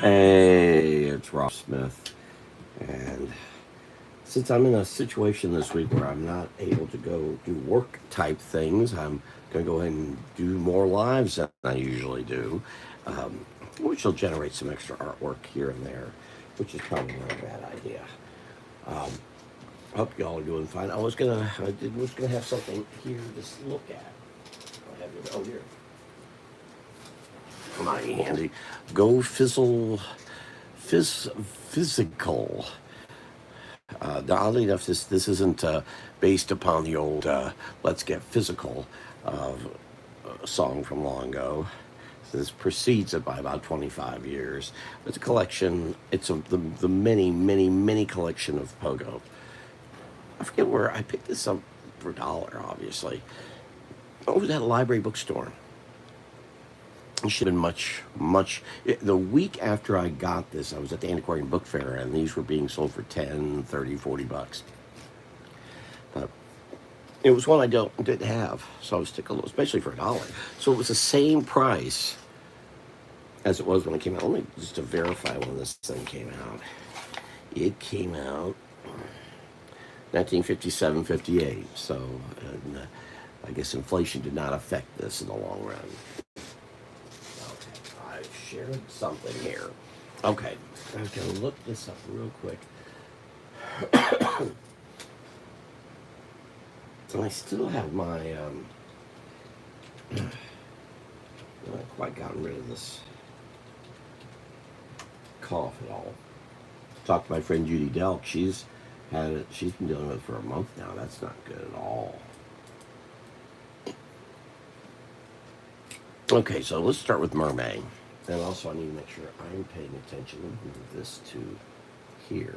Hey, it's Rob Smith. And since I'm in a situation this week where I'm not able to go do work type things, I'm going to go ahead and do more lives than I usually do, which will generate some extra artwork here and there, which is probably not a bad idea. Um, Hope y'all are doing fine. Was gonna have something here to look at. I have it. Oh, here, mighty handy. Go fizzle, physical. Oddly enough, this isn't based upon the old "Let's Get Physical" uh, song from long ago. This precedes it by about 25 years. It's a collection. The many collection of pogo. I forget where I picked this up for $1, obviously. Oh, it was at a library bookstore. It should have been much. The week after I got this, I was at the antiquarian book fair, and these were being sold for 10, 30, $40. But it was one I didn't have, so I was tickled, especially for $1. So it was the same price as it was when it came out. Let me just to verify when this thing came out. It came out 1957, 58. So I guess inflation did not affect this in the long run. Okay, I've shared something here. Okay, I'm going to look this up real quick. So I still have my, I've not quite gotten rid of this cough at all. Talked to my friend Judy Delk. She's been dealing with it for a month now. That's not good at all. Okay, so let's start with mermaid. And also I need to make sure I'm paying attention. Move this to here.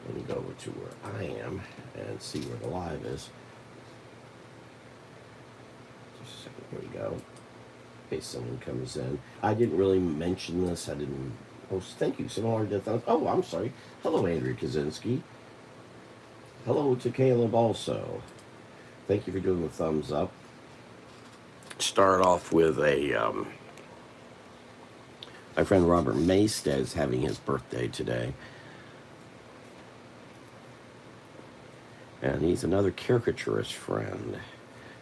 And go over to where I am and see where the live is. Just a second, here we go. In case someone comes in. I didn't really mention this. I didn't. Oh, thank you. Similar to thumbs. Oh, I'm sorry. Hello, Andrew Kaczynski. Hello to Caleb also. Thank you for doing the thumbs up. Start off with my friend Robert Maystad is having his birthday today. And he's another caricaturist friend.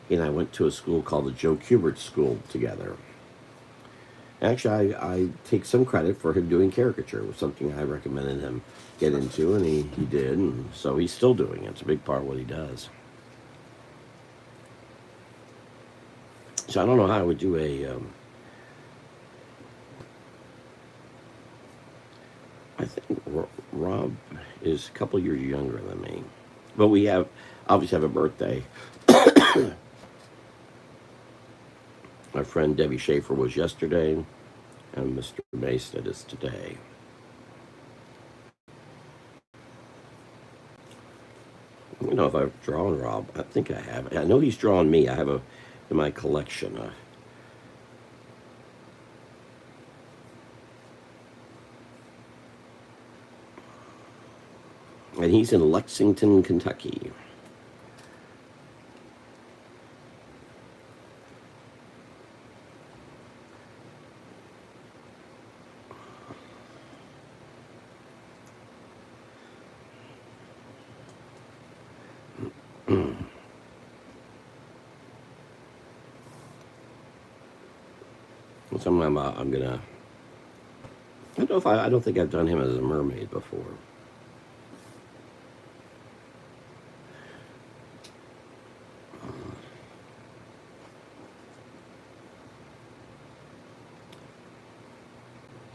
He and I went to a school called the Joe Kubert School together. Actually, I take some credit for him doing caricature. It was something I recommended him get into, and he did, and so he's still doing it. It's a big part of what he does. So I don't know how I would do I think Rob is a couple years younger than me. But we obviously have a birthday. My friend Debbie Schaefer was yesterday, and Mr. Mason is today. I don't know if I've drawn Rob. I think I have. I know he's drawn me. I have in my collection. And he's in Lexington, Kentucky. Sometime I'm gonna. I don't think I've done him as a mermaid before.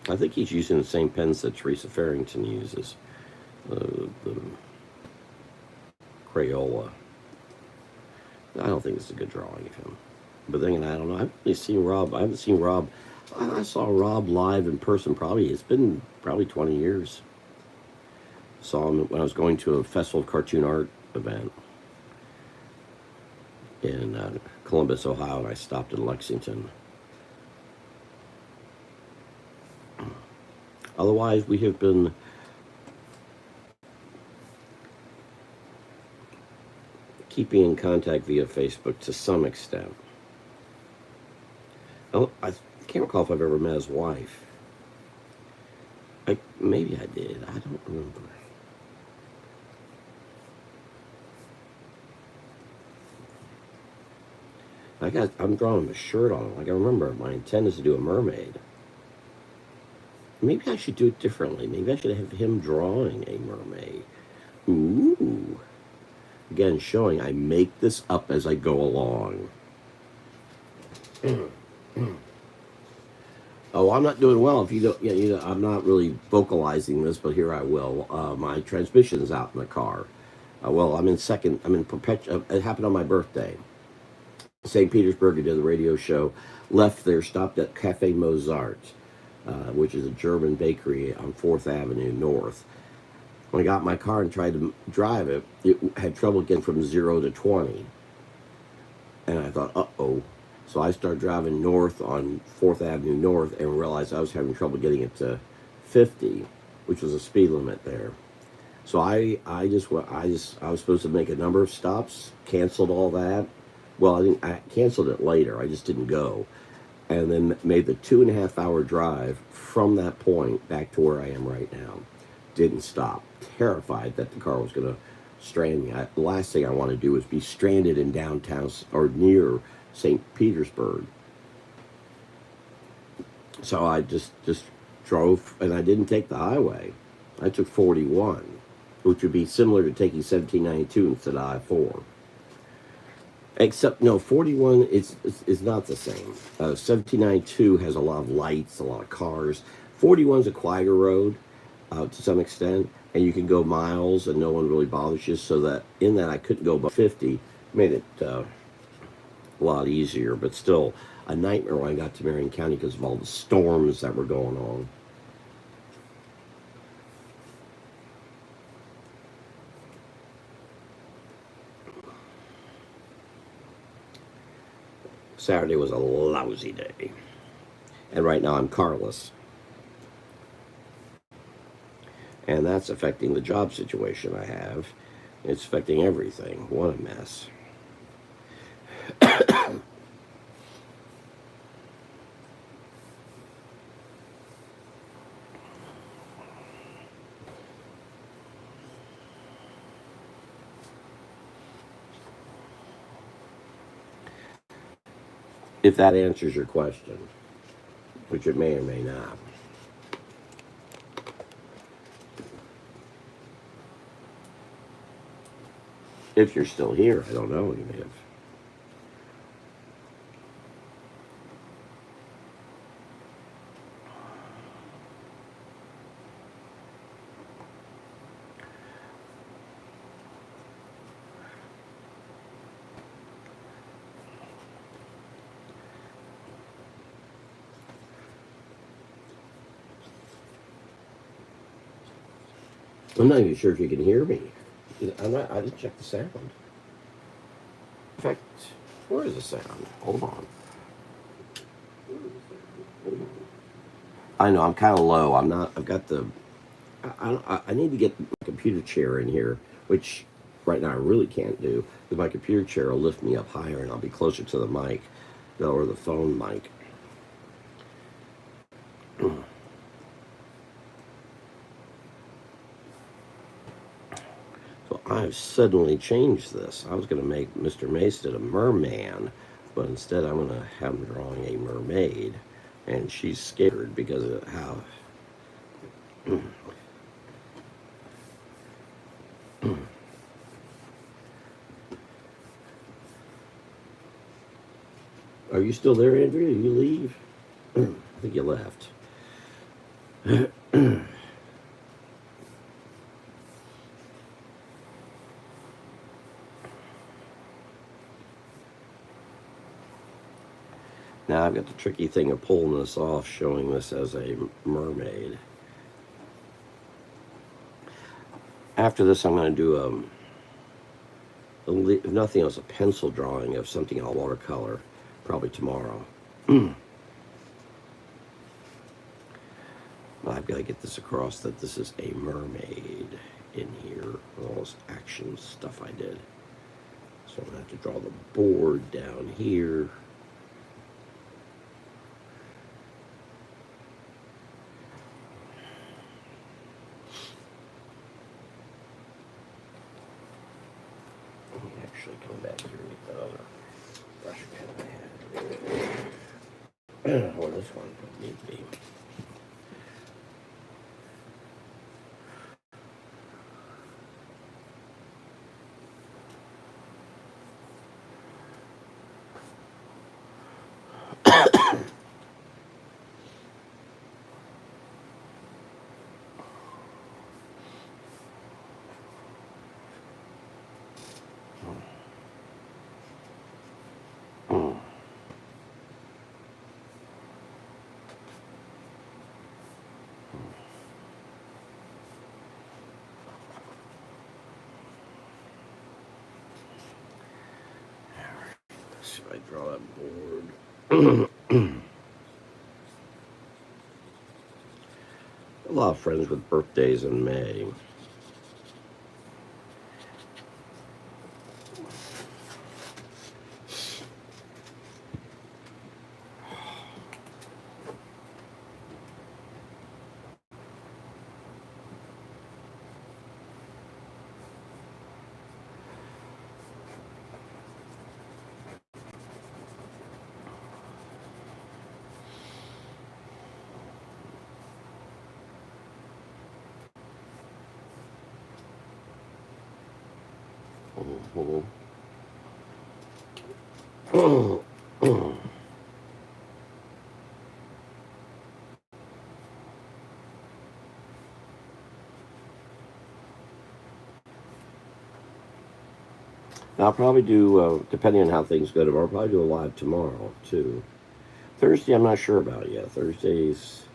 I think he's using the same pens that Teresa Farrington uses, the Crayola. I don't think it's a good drawing of him. But then I don't know. I've really seen Rob. I haven't seen Rob. I saw Rob live in person. It's been 20 years. Saw him when I was going to a Festival of Cartoon Art event in Columbus, Ohio, and I stopped in Lexington. Otherwise, we have been keeping in contact via Facebook to some extent. I can't recall if I've ever met his wife. Maybe I did. I don't remember. I'm drawing a shirt on it. Like I remember, my intent is to do a mermaid. Maybe I should do it differently. Maybe I should have him drawing a mermaid. Ooh. Again, showing I make this up as I go along. Oh, I'm not doing well. If you don't, yeah, I'm not really vocalizing this, but here I will. My transmission is out in the car. Well, I'm in second. I'm in perpetual. It happened on my birthday. St. Petersburg. I did the radio show. Left there, stopped at Cafe Mozart, which is a German bakery on 4th Avenue North. When I got in my car and tried to drive it, it had trouble getting from 0 to 20. And I thought, uh-oh. So I started driving north on 4th Avenue North and realized I was having trouble getting it to 50, which was a speed limit there. So I was supposed to make a number of stops, canceled all that. Well, I canceled it later. I just didn't go. And then made the 2.5 hour drive from that point back to where I am right now. Didn't stop. Terrified that the car was going to strand me. The last thing I want to do is be stranded in downtown or near St. Petersburg. So I just drove, and I didn't take the highway. I took 41, which would be similar to taking 1792 instead of I-4. Except, no, 41 is not the same. 1792 has a lot of lights, a lot of cars. 41 is a quieter road to some extent, and you can go miles and no one really bothers you. So that in that I couldn't go above 50, made it a lot easier, but still a nightmare when I got to Marion County because of all the storms that were going on. Saturday was a lousy day. And right now I'm carless. And that's affecting the job situation I have. It's affecting everything. What a mess. If that answers your question, which it may or may not. If you're still here, I don't know. You may have. I'm not even sure if you can hear me. I didn't check the sound. In fact, where is the sound? Hold on. I know I'm kind of low. I'm not. I've got the. I need to get my computer chair in here, which right now I really can't do. Because my computer chair will lift me up higher, and I'll be closer to the mic, or the phone mic. So I've suddenly changed this. I was going to make Mr. Mason a merman, but instead I'm going to have him drawing a mermaid, and she's scared because of how. Are you still there, Andrea? Did you leave? I think you left. Now I've got the tricky thing of pulling this off, showing this as a mermaid. After this, I'm going to do, if nothing else, a pencil drawing of something on watercolor, probably tomorrow. I've got to get this across that this is a mermaid in here, all this action stuff I did. So I'm going to have to draw the board down here. actually come back here and get that other brush pen I had. Or this one, if need be. Should I draw that board? A lot of friends with birthdays in May. I'll probably do, depending on how things go, I'll probably do a live tomorrow, too. Thursday, I'm not sure about yet. Thursdays,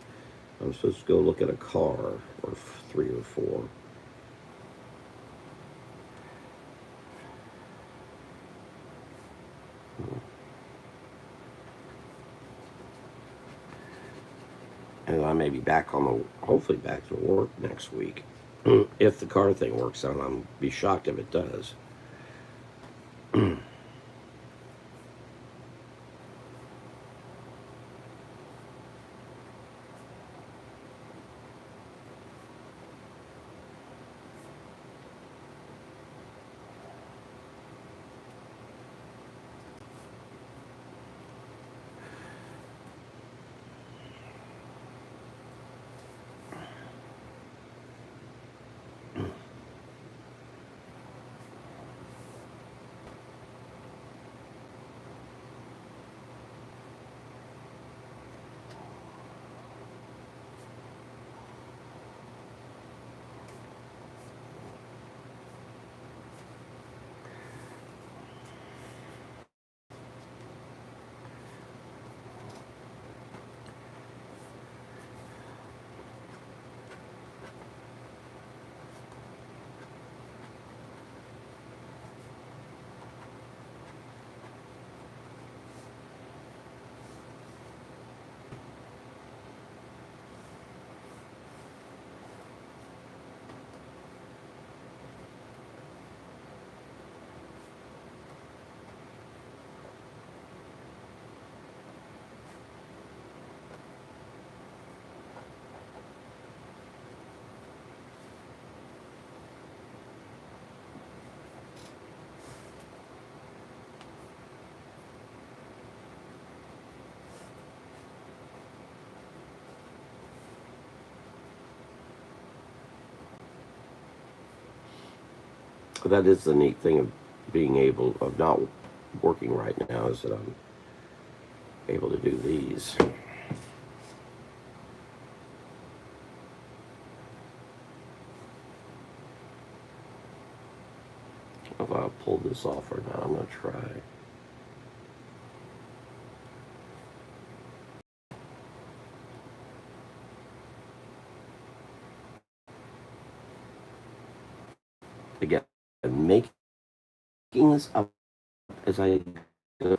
I'm supposed to go look at a car, or 3 or 4. And I may be back hopefully back to work next week. If the car thing works out, I'll be shocked if it does. That is the neat thing of of not working right now, is that I'm able to do these. If I'll pull this off or not, I'm going to try. Again, I'm making this up as I go.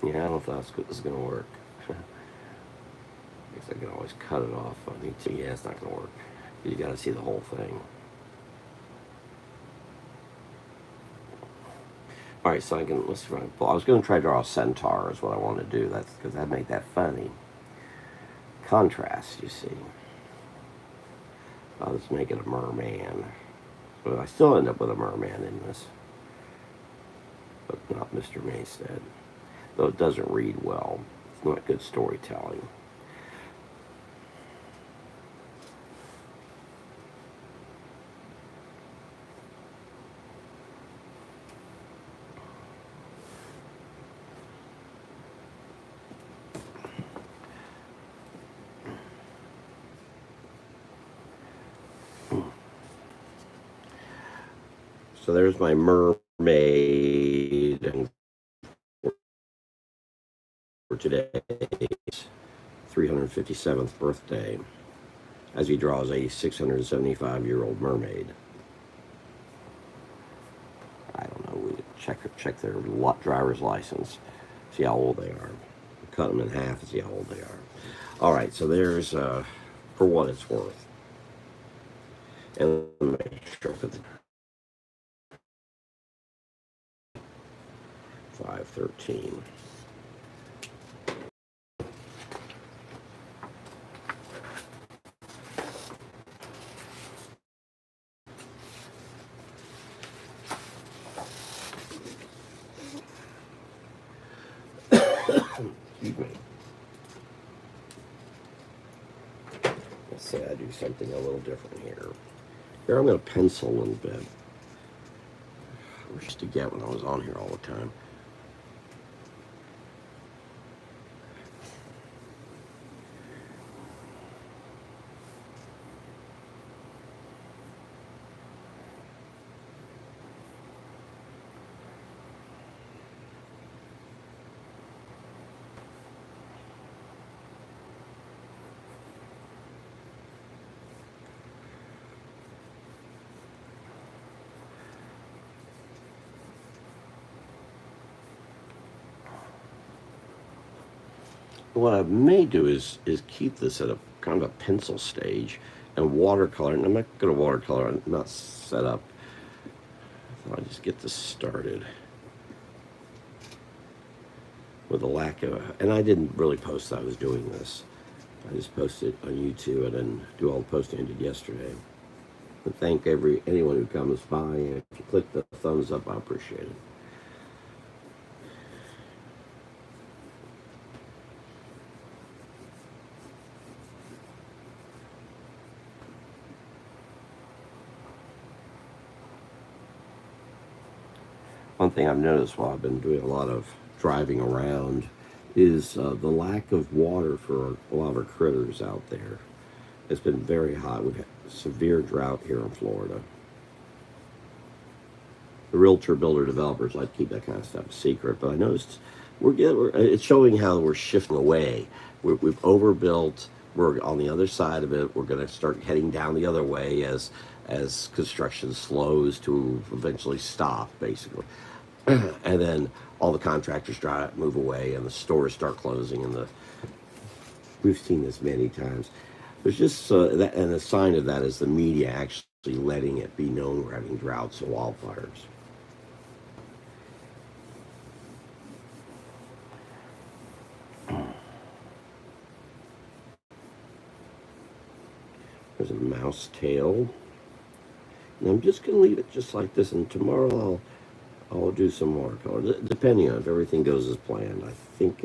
Yeah, I don't know if this is going to work. I guess I can always cut it off if I need to. Yeah, it's not going to work. You got to see the whole thing. All right, so let's try. I was going to try to draw a centaur is what I want to do. That's because I'd make that funny. contrast, you see. I'll just make it a merman. But I still end up with a merman in this. But not Mr. Maystead. Though it doesn't read well. It's not good storytelling. So there's my mermaid for today's 357th birthday, as he draws a 675-year-old mermaid. I don't know. We check their driver's license, see how old they are. Cut them in half and see how old they are. All right, so there's for what it's worth. And let me make sure I put the 513. Excuse me. Let's say I do something a little different here. Here I'm going to pencil a little bit. I used to get when I was on here all the time. What I may do is keep this at a kind of a pencil stage and watercolor. And I'm not going to watercolor. I'm not set up. I'll just get this started with a lack of. And I didn't really post that I was doing this. I just posted on YouTube and then do all the posting I did yesterday. But thank anyone who comes by. And if you click the thumbs up, I appreciate it. One thing I've noticed while I've been doing a lot of driving around is the lack of water for a lot of our critters out there. It's been very hot. We've had severe drought here in Florida. The realtor, builder, developers like to keep that kind of stuff a secret, but I noticed it's showing how we're shifting away. We've overbuilt. We're on the other side of it. We're going to start heading down the other way as construction slows to eventually stop, basically. And then all the contractors move away, and the stores start closing, and we've seen this many times. There's just and a sign of that is the media actually letting it be known we're having droughts and wildfires. There's a mouse tail. And I'm just going to leave it just like this, and tomorrow I'll do some watercolor, depending on if everything goes as planned. I think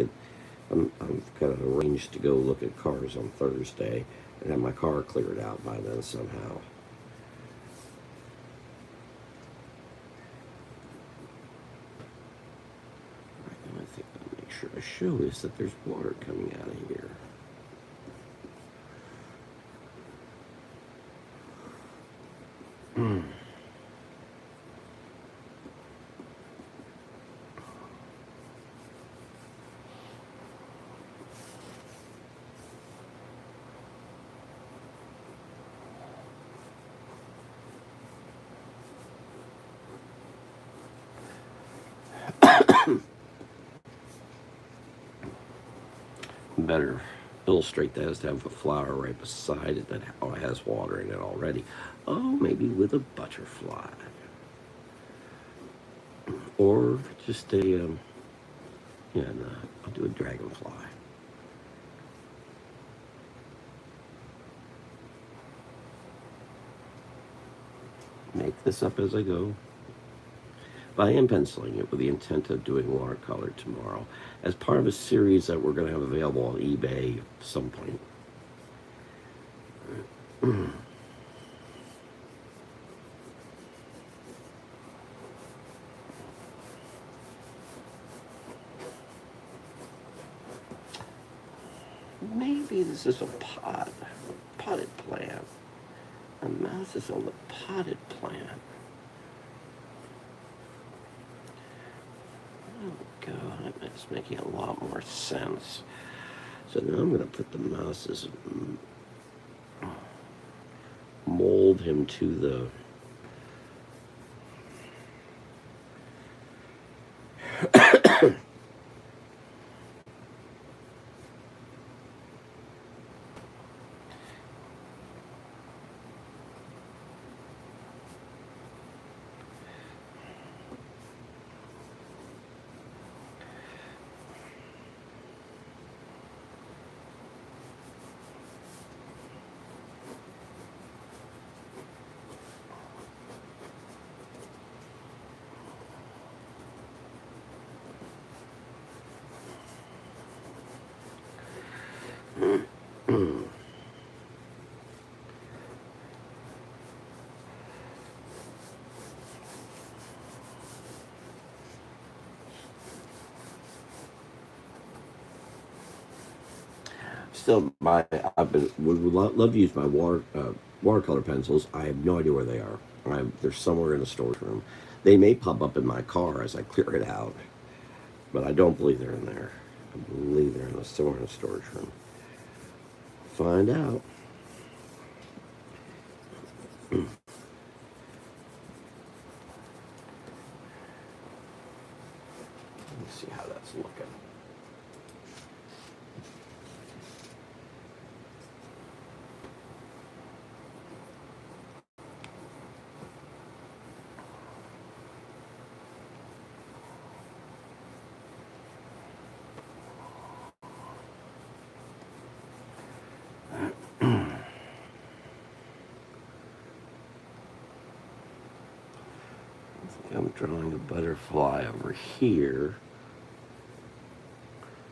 I'm kind of arranged to go look at cars on Thursday and have my car cleared out by then somehow. I think I'll make sure I show this that there's water coming out of here. Better illustrate that is to have a flower right beside it that has water in it already. Oh, maybe with a butterfly. Or just a, I'll do a dragonfly. make this up as I go. But I am penciling it with the intent of doing watercolor tomorrow as part of a series that we're going to have available on eBay at some point. Maybe this is a potted plant. The mouse is on the potted plant. Oh God, it's making a lot more sense. So now I'm going to put the mouse's, mold him to the still would love to use my watercolor pencils. I have no idea where they are. They're somewhere in the storage room. They may pop up in my car as I clear it out, but I don't believe they're in there. I believe they're somewhere in the storage room. Find out. Let's see how that's looking. I'm drawing a butterfly over here,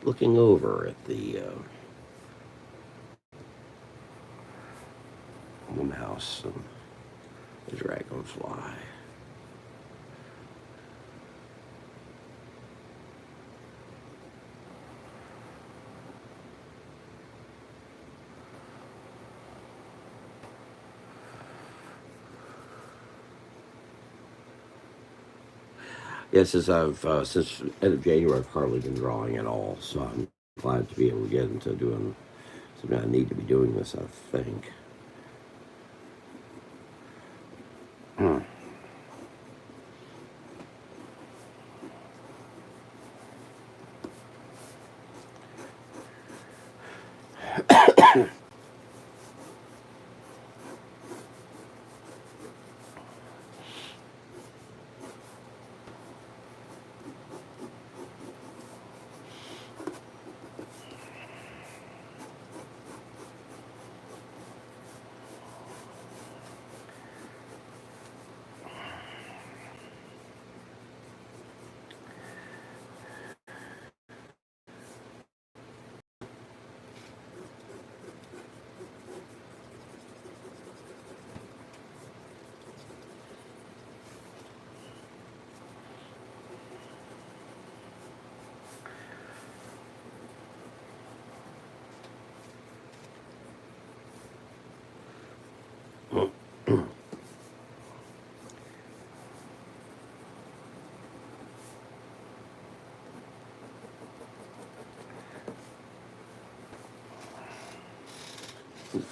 looking over at the mouse and the dragonfly. Yes, since end of January, I've hardly been drawing at all, so I'm glad to be able to get into doing something. I need to be doing this, I think.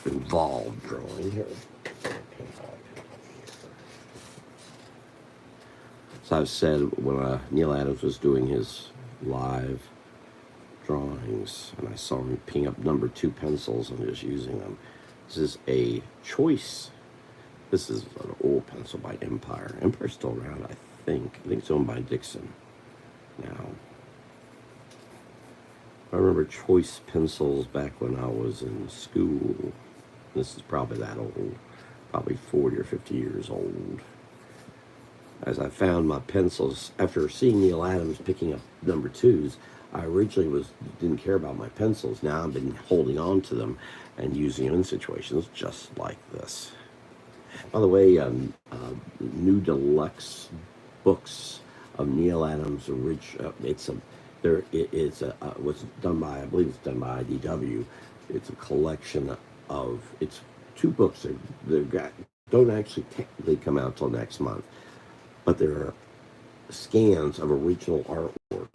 Involved drawing here. So I've said when Neil Adams was doing his live drawings, and I saw him picking up number 2 pencils and just using them. This is a choice. This is an old pencil by Empire. Empire's still around, I think. I think it's owned by Dixon now. I remember choice pencils back when I was in school. This is probably that old, probably 40 or 50 years old. as I found my pencils after seeing Neil Adams picking up number twos. I originally didn't care about my pencils. Now I've been holding on to them and using them in situations just like this. By the way, new deluxe books of Neil Adams' it's a there it is a was done by, I believe it's done by IDW. It's a collection of it's two books that don't actually technically come out till next month, but there are scans of original artwork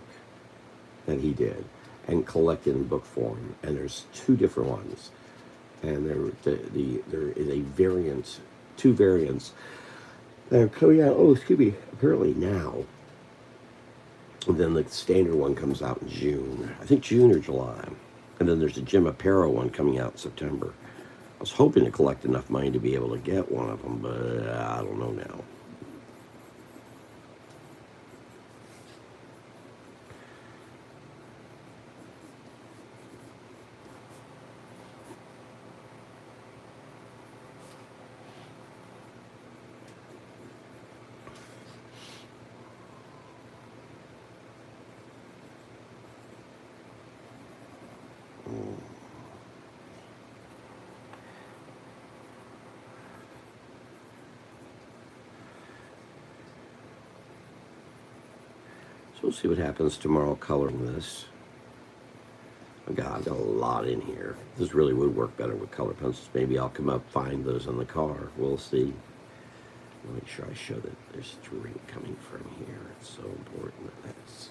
that he did and collected in book form. And there's two different ones, and there is a variant, two variants that are coming out. Oh, excuse me. Apparently now. And then the standard one comes out in June. I think June or July. And then there's a Jim Aparo one coming out in September. I was hoping to collect enough money to be able to get one of them, but I don't know now. So we'll see what happens tomorrow coloring this. Oh God, I've got a lot in here. This really would work better with color pencils. Maybe I'll come up, find those in the car. We'll see. I'll make sure I show that there's drink coming from here. It's so important that that's...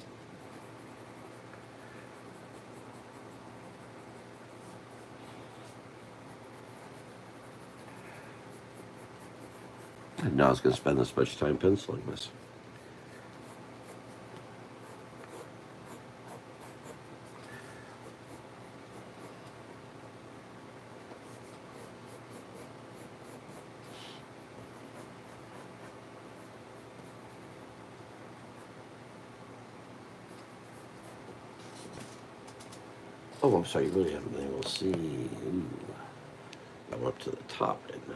I didn't know I was going to spend this much time penciling this. Oh, I'm sorry, you really haven't been able to see. Ooh. I went up to the top, didn't I?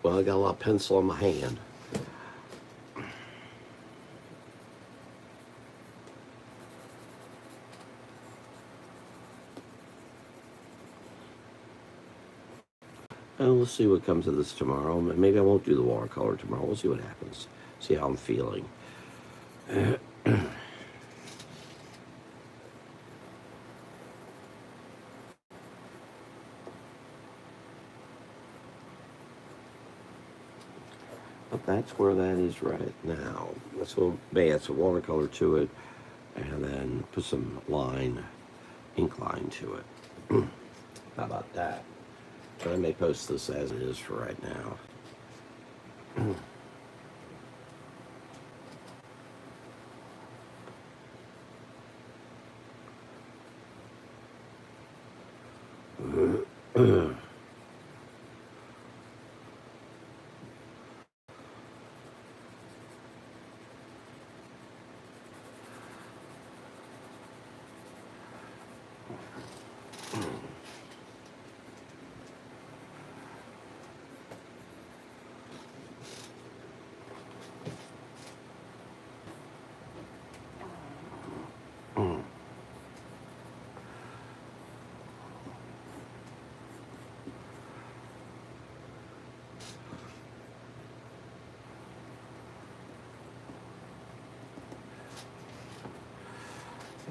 Well, I got a lot of pencil in my hand. And we'll see what comes of this tomorrow. Maybe I won't do the watercolor tomorrow. We'll see what happens. See how I'm feeling. But that's where that is right now. So add some watercolor to it, and then put some ink line to it. How about that? But I may post this as it is for right now.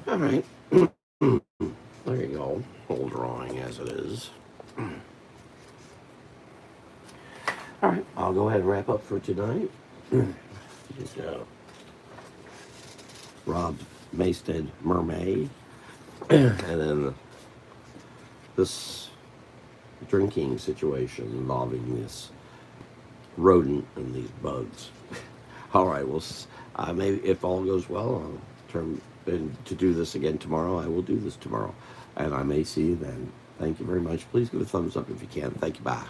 All right. There you go. Whole drawing as it is. All right. I'll go ahead and wrap up for tonight. Just, Rob Mastead Mermaid. And then this drinking situation involving this rodent and these bugs. All right. Well, maybe if all goes well, I'll turn in to do this again tomorrow. I will do this tomorrow. And I may see you then. Thank you very much. Please give a thumbs up if you can. Thank you. Bye.